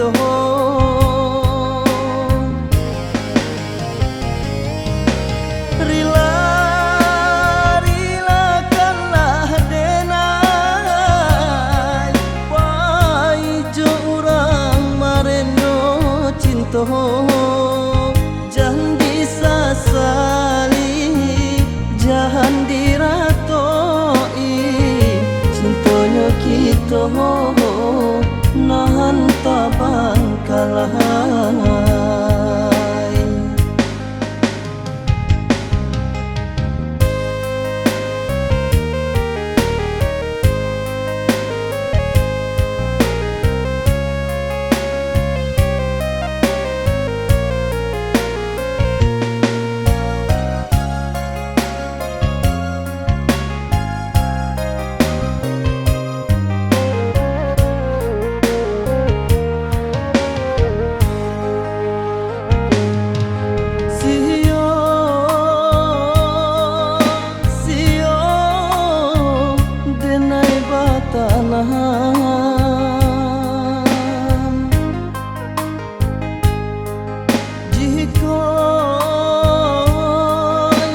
kita. Rilakanlah denai pai jo urang mareno cinta. Jangan disasali, jangan diratoi, cintanya kita nahan tabang kalahai. Jika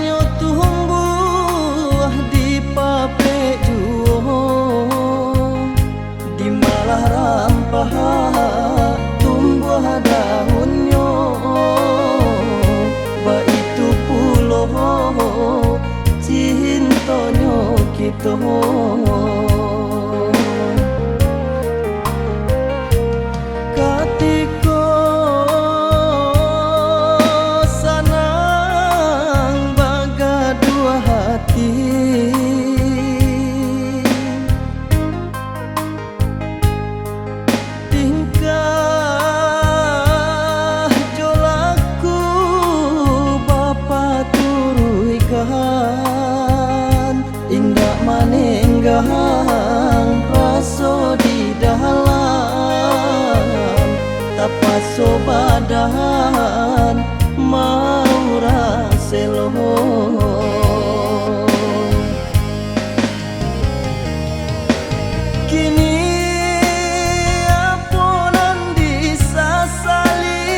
nyotung buah di pabrik juo, di malah rampah tumbuh daunnya, baitu pulo cintanya kita. Tingkah jolaku bapa turuikan, indah manenggang rasa di dalam, tapas sobadan mau raselo. Kini apunan disasali,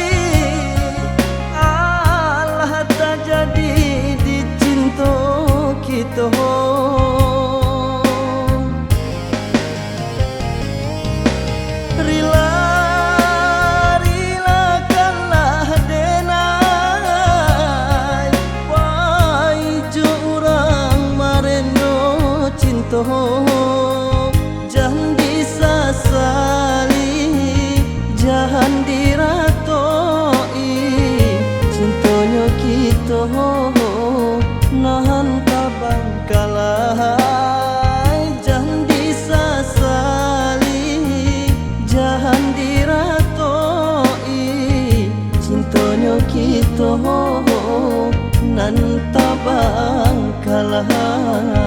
Allah tak jadi dicinta kita. Rilakanlah denai pai jo urang mareno cinta. Jangan disasali, jangan diratoi, cintanya kita nahan tabang kalahai. Jangan disasali, jangan diratoi, cintanya kita nan tabang kalahai.